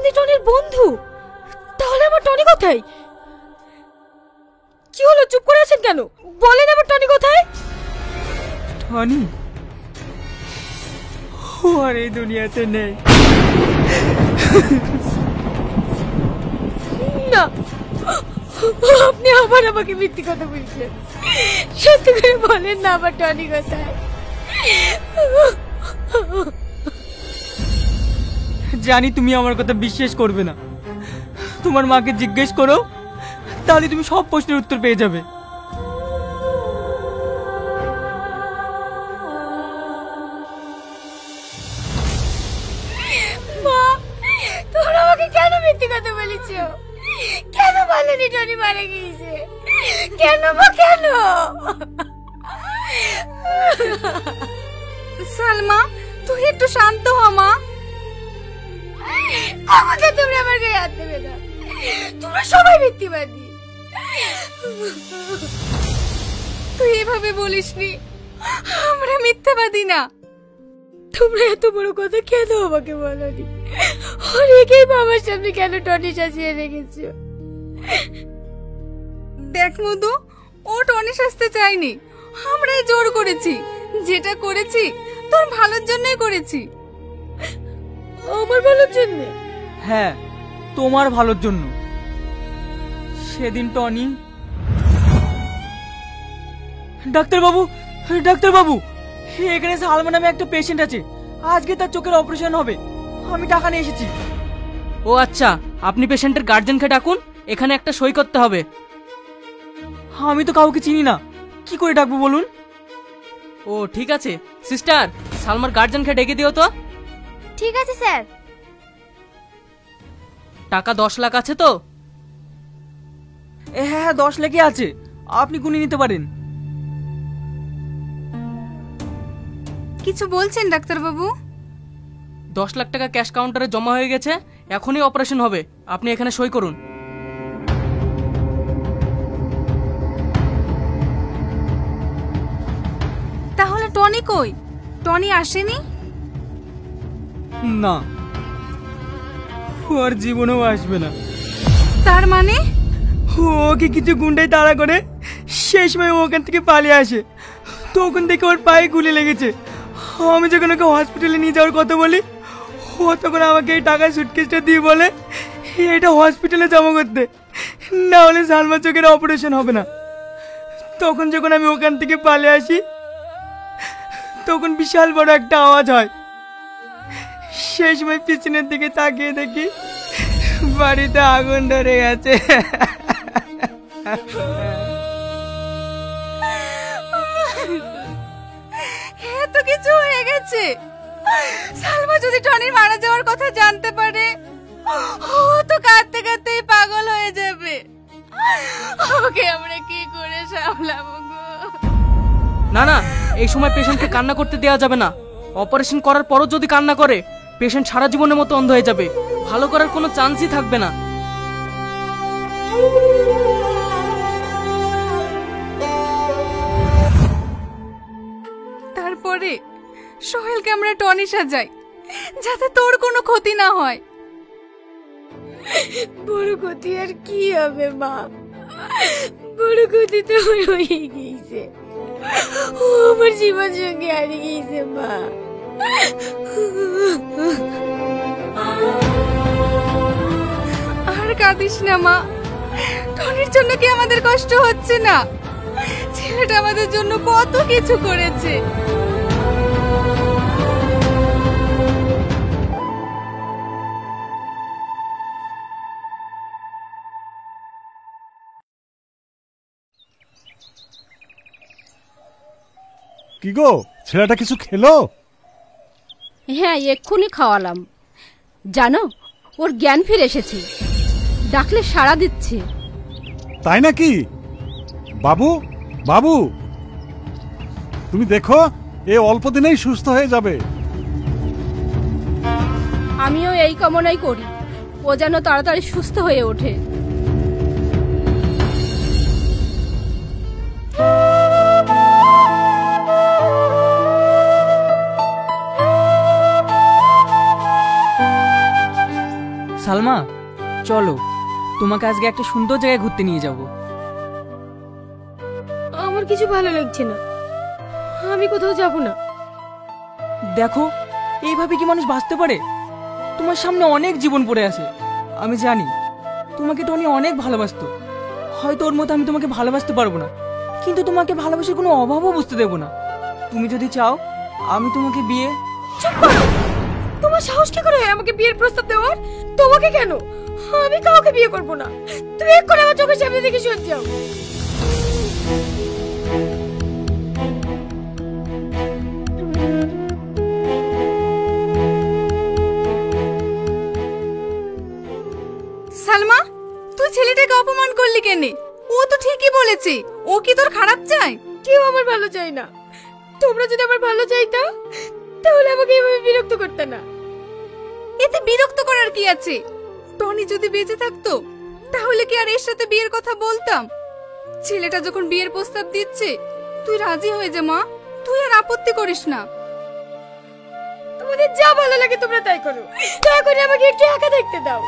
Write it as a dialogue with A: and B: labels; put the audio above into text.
A: আপনি টনির বন্ধু? তাহলে আমার টনি কোথায়? কি হলো, চুপ করে আছেন কেন? বলেন আমার টনি কোথায়?
B: টনি ও আর এই দুনিয়াতে নেই।
A: না, আপনি আবার আমাকে মিথ্যে কথা বলছেন। সত্যি করে বলেন না আমার টনি কোথায়?
B: জানি তুমি আমার কথা বিশ্বাস করবে না, তোমার মাকে জিজ্ঞেস করো, তাহলে তুমি সব প্রশ্নের উত্তর পেয়ে যাবে।
A: মা, তোমরা আমাকে কেন মিথ্যে কথা বলেছো? কেন বলেনি টনি মারা গিয়েছে? কেন মা, কেন?
C: সালমা, তুই একটু শান্ত হ মা।
A: আমাকে তোমরা আমার গায়ে হাত দেবে না, তোমরা সবাই মিথ্যেবাদী।
C: তুই এভাবে বলিসনি, আমরা মিথ্যাবাদী না।
A: তোমরা এত বড় কথা কেন আমাকে বলনি? অনেকেই বাবার সামনে কেন টনি সাজিয়ে রেখেছো?
C: দেখ মধু, ও টনি সাজতে চাইনি, আমরাই জোর করেছি। যেটা করেছি তোর ভালোর জন্যই করেছি।
A: আমার ভালোর জন্য?
B: হ্যাঁ, তোমার ভালোর জন্য। সেদিন টনি, ডাক্তারবাবু, ডাক্তারবাবু, এখানে সালমা নামে একটা পেশেন্ট আছে, আজকে তার চোখের অপারেশন হবে, আমি টাকা নিয়ে এসেছি।
D: ও আচ্ছা, আপনি পেশেন্টের গার্জেনকে ডাকুন, এখানে একটা সই করতে হবে।
B: আমি তো কাউকে চিনি না, কি করে ডাকবো বলুন?
D: ও ঠিক আছে, সিস্টার সালমার গার্জেনকে ডেকে দিও তো।
A: ঠিক আছে স্যার।
D: টাকা 10 লাখ আছে তো?
B: হ্যাঁ, 10 লাখই আছে, আপনি গুনে নিতে পারেন।
C: কিছু বলছেন ডাক্তারবাবু?
D: 10 লাখ টাকা ক্যাশ কাউন্টারে জমা হয়ে গেছে, এখনই অপারেশন হবে, আপনি এখানে সই করুন।
C: তাহলে টনি কই? টনি আসেনি?
B: না, ও আর জীবনেও আসবে না।
C: তার মানে?
B: ওকে কিছু গুন্ডাই তাড়া করে সেই সময় ও ওখান থেকে পালিয়ে আসে, তখন থেকে ওর পায়ে গুলি লেগেছে। আমি যখন ওকে হসপিটালে নিয়ে যাওয়ার কথা বলি, ও তখন আমাকে এই টাকার সুটকেসটা দিয়ে বলে এটা হসপিটালে জমা করতে, না হলে সালমা চোখের অপারেশন হবে না। তখন যখন আমি ওখান থেকে পালিয়ে আসি, তখন বিশাল বড় একটা আওয়াজ হয়। সেই সময় পিছনের দিকে তাকিয়ে দেখি বাড়িতে আগুন ধরে গেছে।
C: এত কিছু হয়ে গেছে। সালমা যদি টনির মারা যাওয়ার কথা জানতে পারে, ও তো কাঁদতে কাঁদতেই পাগল হয়ে যাবে। ওকে আমরা কি করে সামলাবো গো?
D: না না, এই সময় পেশেন্টকে কান্না করতে দেওয়া যাবে না। অপারেশন করার পরও যদি কান্না করে, পেশেন্ট সারা জীবনের মতো অন্ধ হয়ে যাবে, ভালো করার কোনো চান্সই থাকবে না।
C: তারপরে সোহেলকে আমরা টনি সাজাই, যাতে তোর কোনো ক্ষতি না হয়।
A: বড় ক্ষতি আর কি হবে মা? বড় ক্ষতি তো হয়ে গিয়েছে, ও আমার জীবন সঙ্গে হারিয়ে গিয়েছে মা।
C: আর কাঁদিস না মা, টনির জন্য কি আমাদের কষ্ট হচ্ছে না? ছেলেটা আমাদের জন্য কত কিছু করেছে।
E: কি গো, ছেলেটা কিছু খেলো?
F: হ্যাঁ, এক্ষুনি খাওয়ালাম। জানো, ওর জ্ঞান ফিরে এসেছে, ডাকলে সাড়া দিচ্ছে।
E: তাই নাকি? বাবু, বাবু, তুমি দেখো, এ অল্প দিনেই সুস্থ হয়ে যাবে।
F: আমিও এই কামনাই করি, ও যেন তাড়াতাড়ি সুস্থ হয়ে ওঠে।
B: সালমা চলো, তোমাকে আজকে একটা সুন্দর জায়গায় ঘুরতে নিয়ে যাব।
A: আমার কিছু ভালো লাগছে না, আমি কোথাও যাব না।
B: দেখো, এইভাবে কি মানুষ বাঁচতে পারে? তোমার সামনে অনেক জীবন পড়ে আছে। আমি জানি তোমাকে টনি অনেক ভালোবাসতো, হয়তো ওর মতো আমি তোমাকে ভালোবাসতে পারবো না, কিন্তু তোমাকে ভালোবাসার কোনো অভাবও বুঝতে দেবো না। তুমি যদি চাও আমি তোমাকে বিয়ে।
A: চুপ করো! তোমার সাহস কি করে হয় আমাকে বিয়ের প্রস্তাব দেওয়ার? তোমাকে কেন, আমি কাউকে বিয়ে করব না। তুমি এক্ষুনি আমার চোখের সামনে থেকে সরে যাও।
C: সালমা, তুই ছেলেটাকে অপমান করলি কেন? ও তো ঠিকই বলেছে, ও কি তোর খারাপ চায়?
A: কেউ আমার ভালো চাই না। তোমরা যদি আমার ভালো চাইতা তাহলে আমাকে এভাবে বিরক্ত করতে না।
C: এতে বিরক্ত করার কি আছে? টনি যদি বেঁচে থাকতো তাহলে কি আর এর সাথে বিয়ের কথা বলতাম? ছেলেটা যখন বিয়ের প্রস্তাব দিচ্ছে তুই রাজি হয়ে যা মা, তুই আর আপত্তি করিস না।
A: তোমাদের যা ভালো লাগে তোমরা তাই করো, দয়া করে আমাকে একটু একা থাকতে দাও।